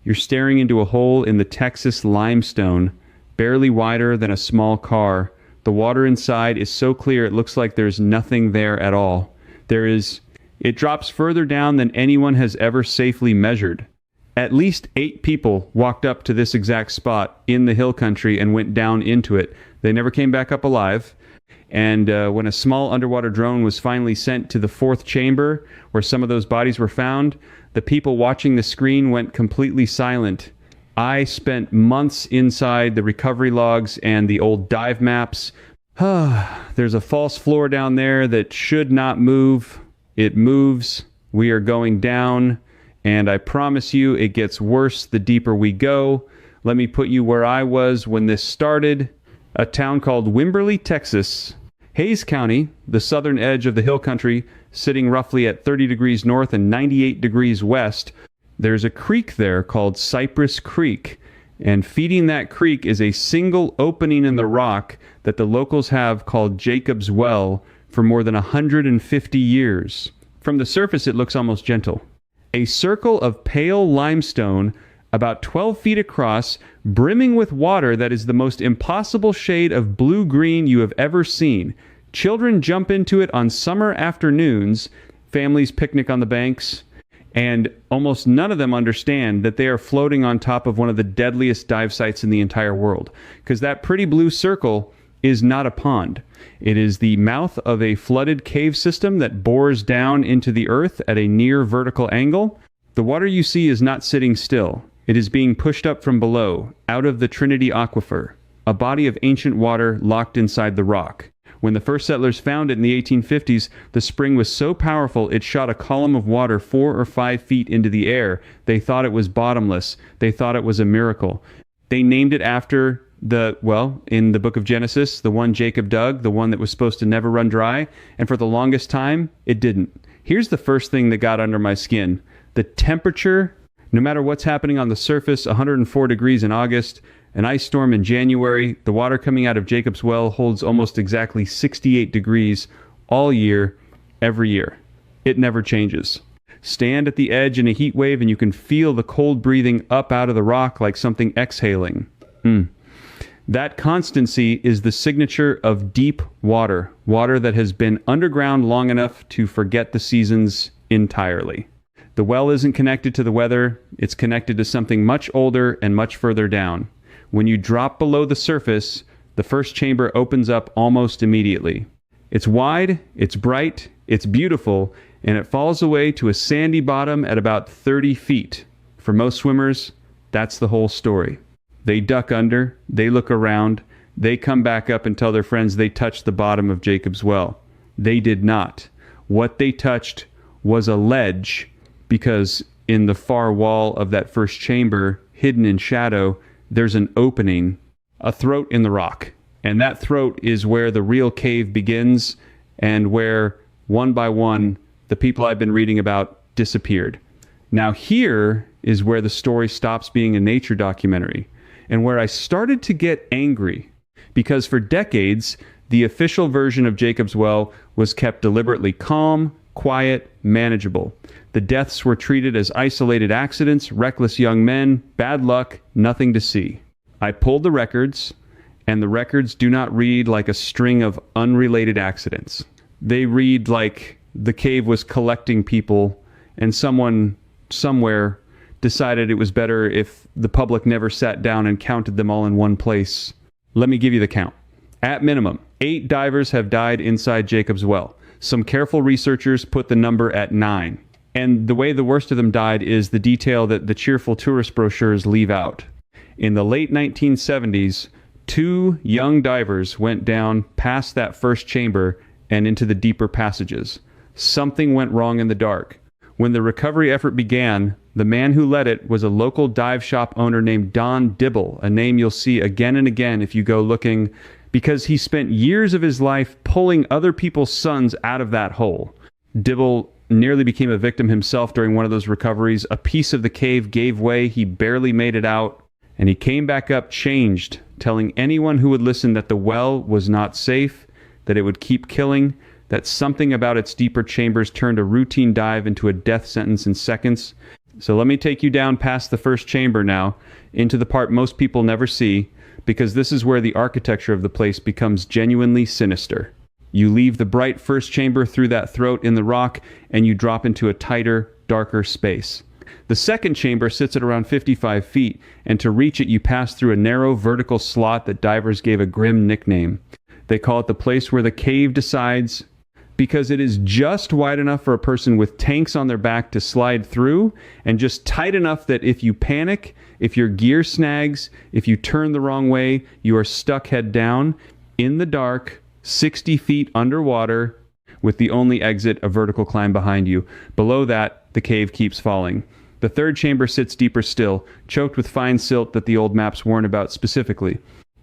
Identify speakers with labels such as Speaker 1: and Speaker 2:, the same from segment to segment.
Speaker 1: You're staring into a hole in the Texas limestone, barely wider than a small car. The water inside is so clear it looks like there's nothing there at all. It drops further down than anyone has ever safely measured. At least 8 people walked up to this exact spot in the hill country and went down into it. They never came back up alive. And when a small underwater drone was finally sent to the 4th chamber, where some of those bodies were found, the people watching the screen went completely silent. I spent months inside the recovery logs and the old dive maps. There's a false floor down there that should not move. It moves. We are going down. And I promise you, it gets worse the deeper we go. Let me put you where I was when this started. A town called Wimberley, Texas. Hays County, the southern edge of the hill country, sitting roughly at 30 degrees north and 98 degrees west. There's a creek there called Cypress Creek. And feeding that creek is a single opening in the rock that the locals have called Jacob's Well for more than 150 years. From the surface, it looks almost gentle. A circle of pale limestone about 12 feet across, brimming with water that is the most impossible shade of blue-green you have ever seen. Children jump into it on summer afternoons, families picnic on the banks, and almost none of them understand that they are floating on top of one of the deadliest dive sites in the entire world. Because that pretty blue circle is not a pond. It is the mouth of a flooded cave system that bores down into the earth at a near vertical angle. The water you see is not sitting still. It is being pushed up from below, out of the Trinity Aquifer, a body of ancient water locked inside the rock. When the first settlers found it in the 1850s, the spring was so powerful it shot a column of water 4 or 5 feet into the air. They thought it was bottomless. They thought it was a miracle. They named it after in the book of Genesis, the one Jacob dug, the one that was supposed to never run dry, and for the longest time, it didn't. Here's the first thing that got under my skin. The temperature. No matter what's happening on the surface, 104 degrees in August, an ice storm in January, the water coming out of Jacob's Well holds almost exactly 68 degrees all year, every year. It never changes. Stand at the edge in a heat wave and you can feel the cold breathing up out of the rock like something exhaling. That constancy is the signature of deep water, water that has been underground long enough to forget the seasons entirely. The well isn't connected to the weather, it's connected to something much older and much further down. When you drop below the surface, the first chamber opens up almost immediately. It's wide, it's bright, it's beautiful, and it falls away to a sandy bottom at about 30 feet. For most swimmers, that's the whole story. They duck under, they look around, they come back up and tell their friends they touched the bottom of Jacob's Well. They did not. What they touched was a ledge, because in the far wall of that first chamber, hidden in shadow, there's an opening, a throat in the rock. And that throat is where the real cave begins and where, one by one, the people I've been reading about disappeared. Now here is where the story stops being a nature documentary and where I started to get angry, because for decades, the official version of Jacob's Well was kept deliberately calm, quiet, manageable. The deaths were treated as isolated accidents, reckless young men, bad luck, nothing to see. I pulled the records, and the records do not read like a string of unrelated accidents. They read like the cave was collecting people, and someone somewhere decided it was better if the public never sat down and counted them all in one place. Let me give you the count. At minimum, 8 divers have died inside Jacob's Well. Some careful researchers put the number at 9. And the way the worst of them died is the detail that the cheerful tourist brochures leave out. In the late 1970s, 2 young divers went down past that first chamber and into the deeper passages. Something went wrong in the dark. When the recovery effort began, the man who led it was a local dive shop owner named Don Dibble, a name you'll see again and again if you go looking, because he spent years of his life pulling other people's sons out of that hole. Dibble nearly became a victim himself during one of those recoveries. A piece of the cave gave way, he barely made it out, and he came back up changed, telling anyone who would listen that the well was not safe, that it would keep killing, that something about its deeper chambers turned a routine dive into a death sentence in seconds. So let me take you down past the first chamber now, into the part most people never see, because this is where the architecture of the place becomes genuinely sinister. You leave the bright first chamber through that throat in the rock, and you drop into a tighter, darker space. The second chamber sits at around 55 feet, and to reach it you pass through a narrow vertical slot that divers gave a grim nickname. They call it the place where the cave decides, because it is just wide enough for a person with tanks on their back to slide through, and just tight enough that if you panic, if your gear snags, if you turn the wrong way, you are stuck head down, in the dark, 60 feet underwater, with the only exit a vertical climb behind you. Below that, the cave keeps falling. The third chamber sits deeper still, choked with fine silt that the old maps warn about specifically.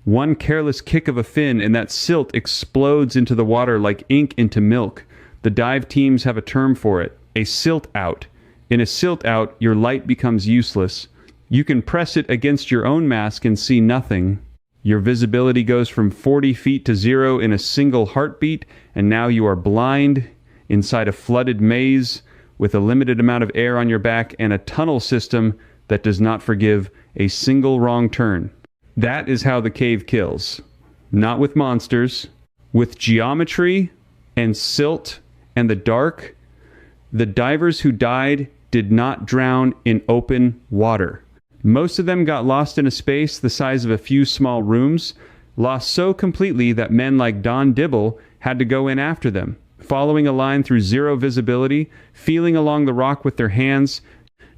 Speaker 1: One careless kick of a fin and that silt explodes into the water like ink into milk. The dive teams have a term for it, a silt out. In a silt out, your light becomes useless. You can press it against your own mask and see nothing. Your visibility goes from 40 feet to 0 in a single heartbeat, and now you are blind inside a flooded maze with a limited amount of air on your back and a tunnel system that does not forgive a single wrong turn. That is how the cave kills. Not with monsters, with geometry and silt and the dark. The divers who died did not drown in open water. Most of them got lost in a space the size of a few small rooms, lost so completely that men like Don Dibble had to go in after them, following a line through zero visibility, feeling along the rock with their hands,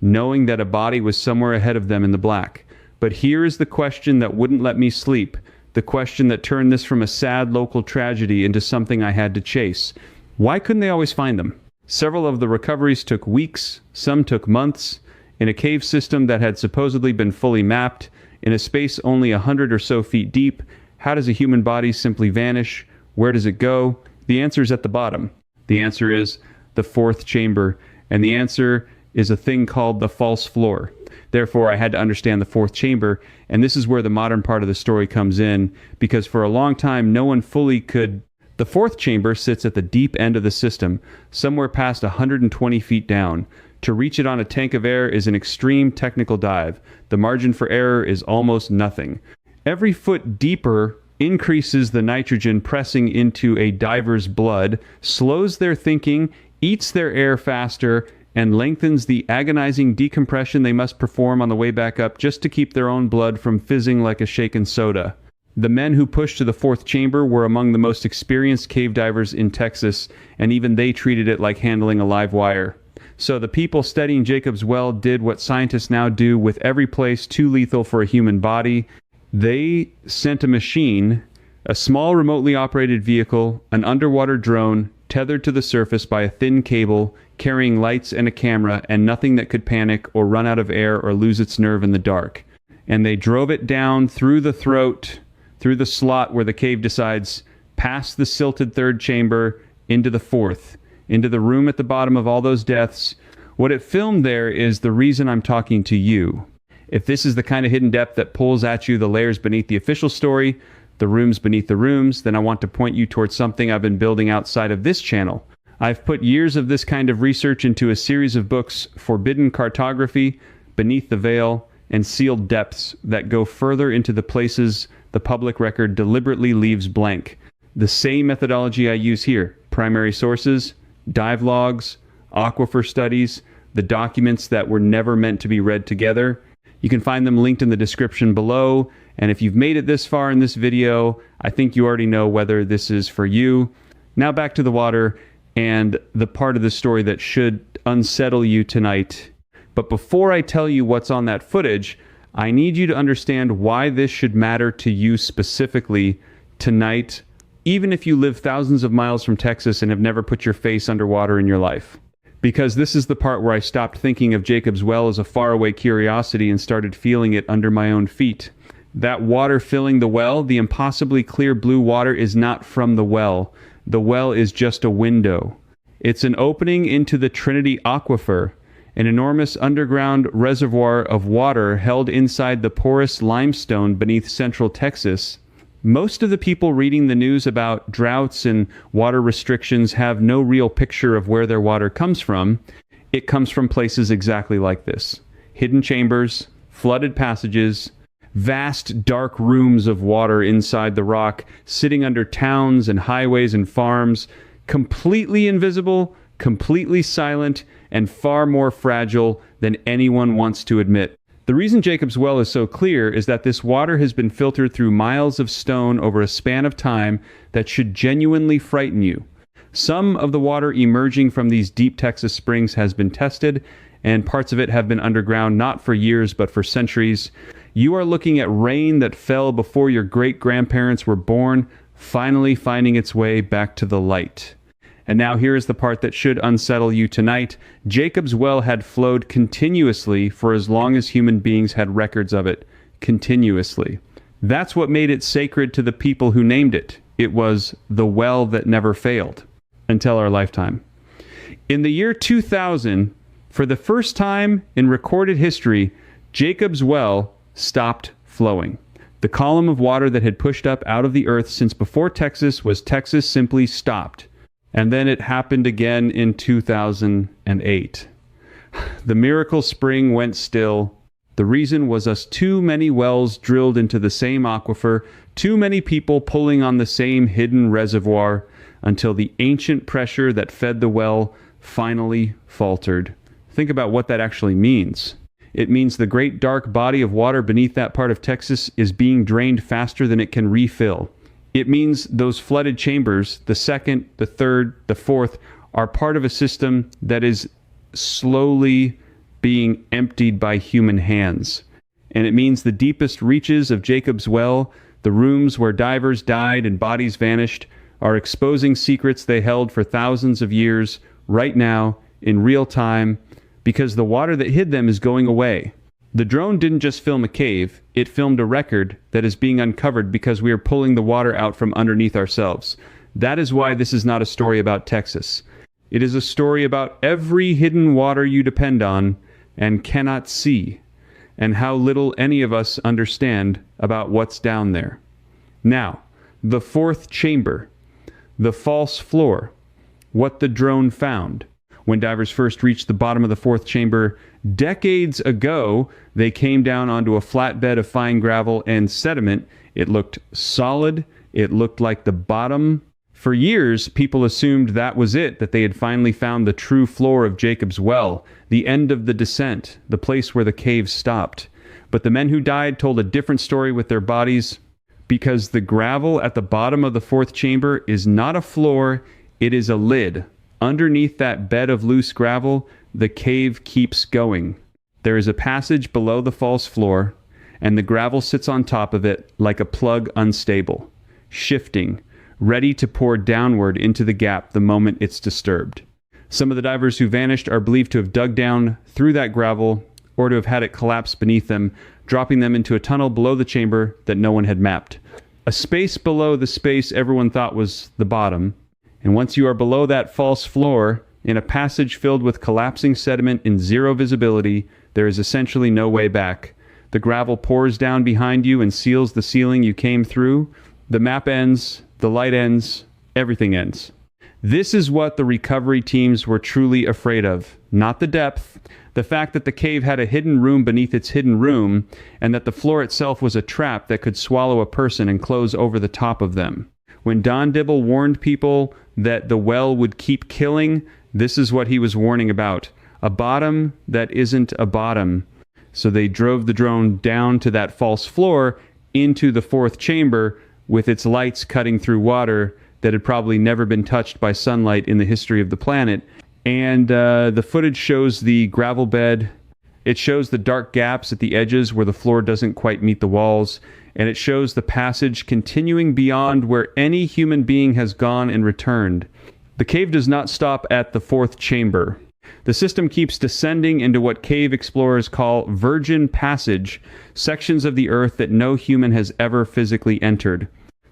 Speaker 1: knowing that a body was somewhere ahead of them in the black. But here is the question that wouldn't let me sleep, the question that turned this from a sad local tragedy into something I had to chase. Why couldn't they always find them? Several of the recoveries took weeks, some took months. In a cave system that had supposedly been fully mapped, in a space only 100 or so feet deep, how does a human body simply vanish? Where does it go? The answer is at the bottom. The answer is the fourth chamber, and the answer is a thing called the false floor. Therefore, I had to understand the fourth chamber, and this is where the modern part of the story comes in, because for a long time, no one fully could. The fourth chamber sits at the deep end of the system, somewhere past 120 feet down. To reach it on a tank of air is an extreme technical dive. The margin for error is almost nothing. Every foot deeper increases the nitrogen pressing into a diver's blood, slows their thinking, eats their air faster, and lengthens the agonizing decompression they must perform on the way back up just to keep their own blood from fizzing like a shaken soda. The men who pushed to the fourth chamber were among the most experienced cave divers in Texas, and even they treated it like handling a live wire. So the people studying Jacob's Well did what scientists now do with every place too lethal for a human body. They sent a machine, a small remotely operated vehicle, an underwater drone, tethered to the surface by a thin cable, carrying lights and a camera, and nothing that could panic or run out of air or lose its nerve in the dark. And they drove it down through the throat, through the slot where the cave decides, past the silted third chamber, into the fourth, into the room at the bottom of all those deaths. What it filmed there is the reason I'm talking to you. If this is the kind of hidden depth that pulls at you the layers beneath the official story, the rooms beneath the rooms, then I want to point you towards something I've been building outside of this channel. I've put years of this kind of research into a series of books, Forbidden Cartography, Beneath the Veil, and Sealed Depths, that go further into the places the public record deliberately leaves blank. The same methodology I use here: primary sources, dive logs, aquifer studies, the documents that were never meant to be read together. You can find them linked in the description below, and if you've made it this far in this video, I think you already know whether this is for you. Now back to the water and the part of the story that should unsettle you tonight. But before I tell you what's on that footage, I need you to understand why this should matter to you specifically tonight, even if you live thousands of miles from Texas and have never put your face underwater in your life. Because this is the part where I stopped thinking of Jacob's Well as a faraway curiosity and started feeling it under my own feet. That water filling the well, the impossibly clear blue water, is not from the well. The well is just a window. It's an opening into the Trinity Aquifer, an enormous underground reservoir of water held inside the porous limestone beneath central Texas. Most of the people reading the news about droughts and water restrictions have no real picture of where their water comes from. It comes from places exactly like this: hidden chambers, flooded passages, vast dark rooms of water inside the rock, sitting under towns and highways and farms, completely invisible, completely silent, and far more fragile than anyone wants to admit. The reason Jacob's Well is so clear is that this water has been filtered through miles of stone over a span of time that should genuinely frighten you. Some of the water emerging from these deep Texas springs has been tested, and parts of it have been underground not for years but for centuries. You are looking at rain that fell before your great-grandparents were born, finally finding its way back to the light. And now here is the part that should unsettle you tonight. Jacob's Well had flowed continuously for as long as human beings had records of it. Continuously. That's what made it sacred to the people who named it. It was the well that never failed. Until our lifetime. In the year 2000, for the first time in recorded history, Jacob's Well stopped flowing. The column of water that had pushed up out of the earth since before Texas was Texas simply stopped. And then it happened again in 2008. The miracle spring went still. The reason was us too many wells drilled into the same aquifer, too many people pulling on the same hidden reservoir, until the ancient pressure that fed the well finally faltered. Think about what that actually means. It means the great dark body of water beneath that part of Texas is being drained faster than it can refill. It means those flooded chambers, the second, the third, the fourth, are part of a system that is slowly being emptied by human hands. And it means the deepest reaches of Jacob's Well, the rooms where divers died and bodies vanished, are exposing secrets they held for thousands of years right now in real time because the water that hid them is going away. The drone didn't just film a cave, it filmed a record that is being uncovered because we are pulling the water out from underneath ourselves. That is why this is not a story about Texas. It is a story about every hidden water you depend on and cannot see, and how little any of us understand about what's down there. Now, the fourth chamber. The false floor, what the drone found. When divers first reached the bottom of the fourth chamber decades ago, they came down onto a flat bed of fine gravel and sediment. It looked solid. It looked like the bottom. For years, people assumed that was it, that they had finally found the true floor of Jacob's Well, the end of the descent, the place where the cave stopped. But the men who died told a different story with their bodies, because the gravel at the bottom of the fourth chamber is not a floor, it is a lid. Underneath that bed of loose gravel, the cave keeps going. There is a passage below the false floor, and the gravel sits on top of it like a plug unstable, shifting, ready to pour downward into the gap the moment it's disturbed. Some of the divers who vanished are believed to have dug down through that gravel or to have had it collapse beneath them, dropping them into a tunnel below the chamber that no one had mapped. A space below the space everyone thought was the bottom, and once you are below that false floor, in a passage filled with collapsing sediment in zero visibility, there is essentially no way back. The gravel pours down behind you and seals the ceiling you came through. The map ends, the light ends, everything ends. This is what the recovery teams were truly afraid of, not the depth, the fact that the cave had a hidden room beneath its hidden room, and that the floor itself was a trap that could swallow a person and close over the top of them. When Don Dibble warned people that the well would keep killing, this is what he was warning about. A bottom that isn't a bottom. So they drove the drone down to that false floor into the fourth chamber with its lights cutting through water that had probably never been touched by sunlight in the history of the planet. And the footage shows the gravel bed. It shows the dark gaps at the edges where the floor doesn't quite meet the walls. And it shows the passage continuing beyond where any human being has gone and returned. The cave does not stop at the fourth chamber. The system keeps descending into what cave explorers call virgin passage, sections of the earth that no human has ever physically entered.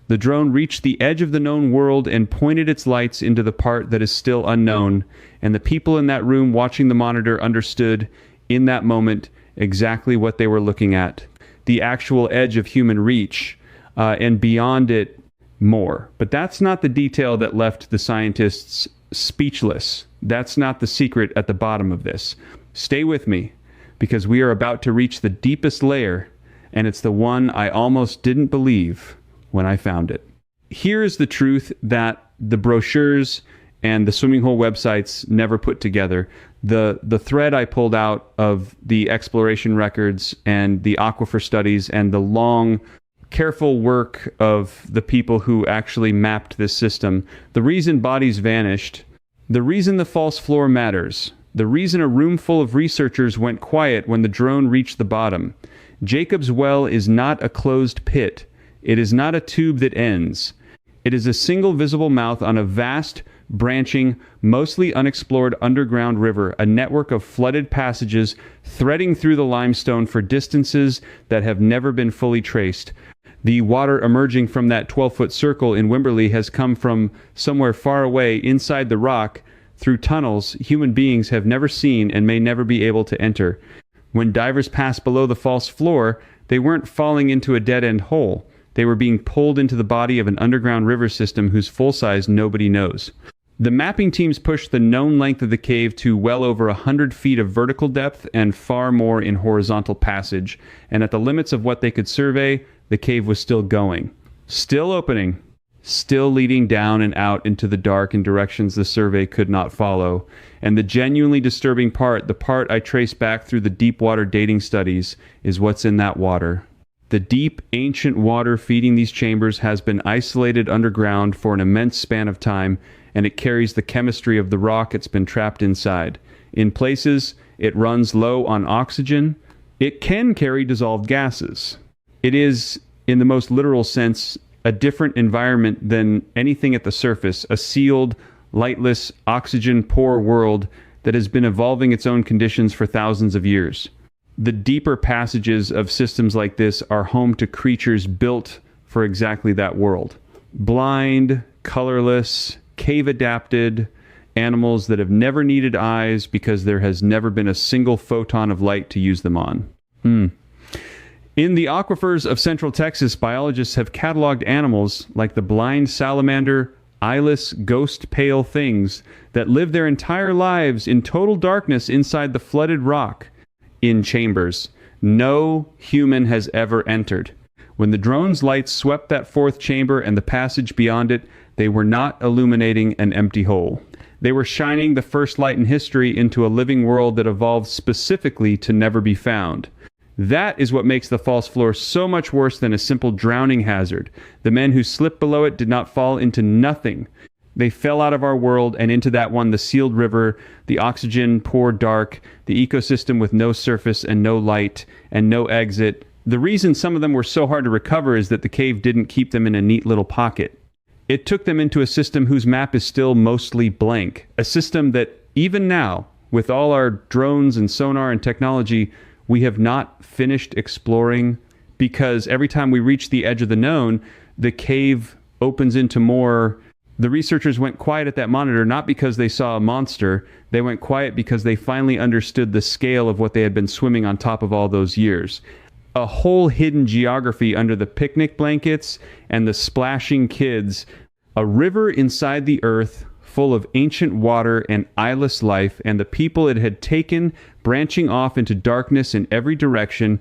Speaker 1: The drone reached the edge of the known world and pointed its lights into the part that is still unknown, and the people in that room watching the monitor understood, in that moment, exactly what they were looking at. The actual edge of human reach, and beyond it, more. But that's not the detail that left the scientists speechless. That's not the secret at the bottom of this. Stay with me, because we are about to reach the deepest layer, and it's the one I almost didn't believe when I found it. Here's the truth that the brochures and the swimming hole websites never put together. The thread I pulled out of the exploration records and the aquifer studies and the long, careful work of the people who actually mapped this system, the reason bodies vanished, the reason the false floor matters, the reason a room full of researchers went quiet when the drone reached the bottom. Jacob's Well is not a closed pit. It is not a tube that ends. It is a single visible mouth on a vast, branching, mostly unexplored underground river, a network of flooded passages threading through the limestone for distances that have never been fully traced. The water emerging from that 12-foot circle in Wimberley has come from somewhere far away inside the rock through tunnels human beings have never seen and may never be able to enter. When divers passed below the false floor, they weren't falling into a dead-end hole. They were being pulled into the body of an underground river system whose full size nobody knows. The mapping teams pushed the known length of the cave to well over 100 feet of vertical depth and far more in horizontal passage, and at the limits of what they could survey, the cave was still going, still opening, still leading down and out into the dark in directions the survey could not follow. And the genuinely disturbing part, the part I trace back through the deep water dating studies, is what's in that water. The deep, ancient water feeding these chambers has been isolated underground for an immense span of time, and it carries the chemistry of the rock it's been trapped inside. In places, it runs low on oxygen. It can carry dissolved gases. It is, in the most literal sense, a different environment than anything at the surface, a sealed, lightless, oxygen-poor world that has been evolving its own conditions for thousands of years. The deeper passages of systems like this are home to creatures built for exactly that world. Blind, colorless, cave-adapted animals that have never needed eyes because there has never been a single photon of light to use them on. In the aquifers of Central Texas, biologists have cataloged animals like the blind salamander, eyeless, ghost-pale things that live their entire lives in total darkness inside the flooded rock in chambers no human has ever entered. When the drone's lights swept that fourth chamber and the passage beyond it, they were not illuminating an empty hole. They were shining the first light in history into a living world that evolved specifically to never be found. That is what makes the false floor so much worse than a simple drowning hazard. The men who slipped below it did not fall into nothing. They fell out of our world and into that one, the sealed river, the oxygen-poor dark, the ecosystem with no surface and no light and no exit. The reason some of them were so hard to recover is that the cave didn't keep them in a neat little pocket. It took them into a system whose map is still mostly blank, a system that even now, with all our drones and sonar and technology, we have not finished exploring, because every time we reach the edge of the known, the cave opens into more. The researchers went quiet at that monitor not because they saw a monster. They went quiet because they finally understood the scale of what they had been swimming on top of all those years. A whole hidden geography under the picnic blankets and the splashing kids. A river inside the earth full of ancient water and eyeless life, and the people it had taken branching off into darkness in every direction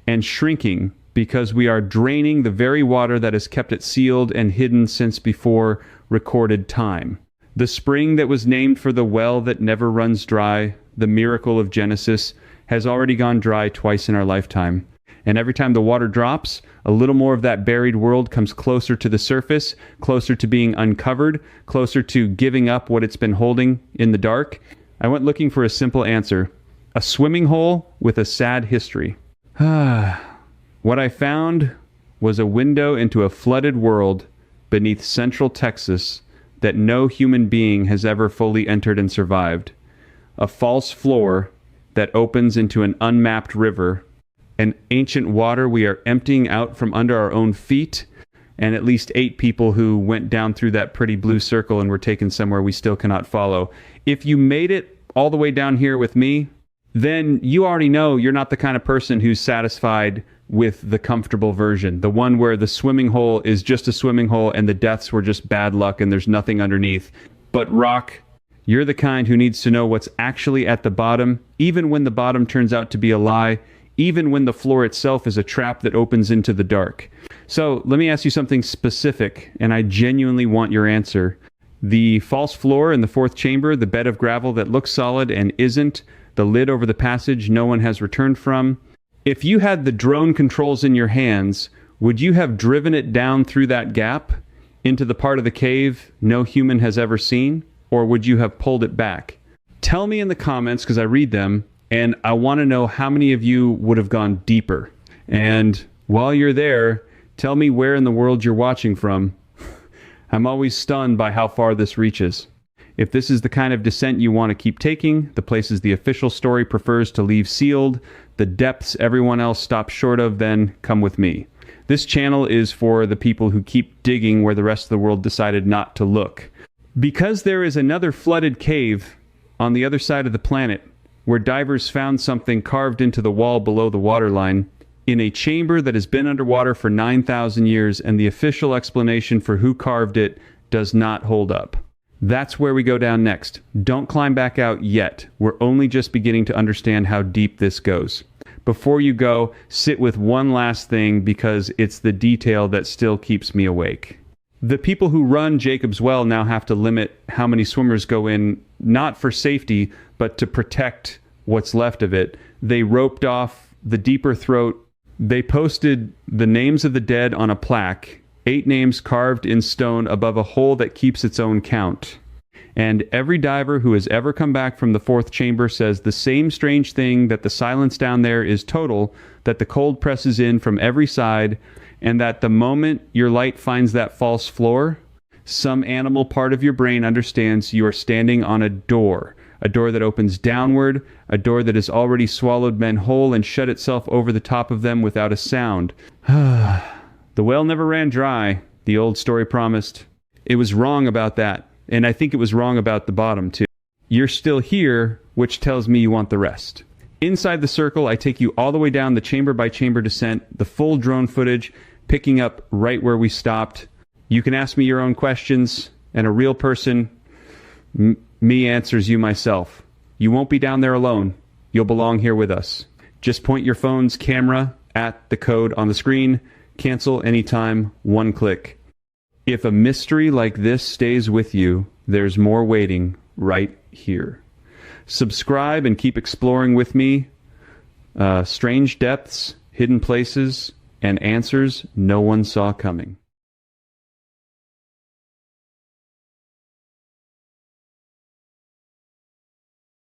Speaker 1: and shrinking because we are draining the very water that has kept it sealed and hidden since before recorded time. The spring that was named for the well that never runs dry, the miracle of Genesis, has already gone dry twice in our lifetime. And every time the water drops, a little more of that buried world comes closer to the surface, closer to being uncovered, closer to giving up what it's been holding in the dark. I went looking for a simple answer. A swimming hole with a sad history. What I found was a window into a flooded world beneath Central Texas that no human being has ever fully entered and survived. A false floor that opens into an unmapped river, an ancient water we are emptying out from under our own feet, and at least 8 people who went down through that pretty blue circle and were taken somewhere we still cannot follow. If you made it all the way down here with me, then you already know you're not the kind of person who's satisfied with the comfortable version, the one where the swimming hole is just a swimming hole and the deaths were just bad luck and there's nothing underneath but rock You're the kind who needs to know what's actually at the bottom, even when the bottom turns out to be a lie, even when the floor itself is a trap that opens into the dark. So let me ask you something specific, and I genuinely want your answer. The false floor in the fourth chamber, the bed of gravel that looks solid and isn't, the lid over the passage no one has returned from. If you had the drone controls in your hands, would you have driven it down through that gap into the part of the cave no human has ever seen? Or would you have pulled it back? Tell me in the comments, because I read them, and I want to know how many of you would have gone deeper. And while you're there, tell me where in the world you're watching from. I'm always stunned by how far this reaches. If this is the kind of descent you want to keep taking, the places the official story prefers to leave sealed, the depths everyone else stops short of, then come with me. This channel is for the people who keep digging where the rest of the world decided not to look. Because there is another flooded cave on the other side of the planet where divers found something carved into the wall below the waterline in a chamber that has been underwater for 9,000 years, and the official explanation for who carved it does not hold up. That's where we go down next. Don't climb back out yet. We're only just beginning to understand how deep this goes. Before you go, sit with one last thing, because it's the detail that still keeps me awake. The people who run Jacob's Well now have to limit how many swimmers go in, not for safety, but to protect what's left of it. They roped off the deeper throat. They posted the names of the dead on a plaque, 8 names carved in stone above a hole that keeps its own count. And every diver who has ever come back from the fourth chamber says the same strange thing, that the silence down there is total, that the cold presses in from every side, and that the moment your light finds that false floor, some animal part of your brain understands you are standing on a door that opens downward, a door that has already swallowed men whole and shut itself over the top of them without a sound. The well never ran dry, the old story promised. It was wrong about that, and I think it was wrong about the bottom too. You're still here, which tells me you want the rest. Inside the circle, I take you all the way down the chamber by chamber descent, the full drone footage, picking up right where we stopped. You can ask me your own questions, and a real person, me, answers you myself. You won't be down there alone. You'll belong here with us. Just point your phone's camera at the code on the screen. Cancel anytime, one click. If a mystery like this stays with you, there's more waiting right here. Subscribe and keep exploring with me. Strange depths, hidden places, and answers no one saw coming.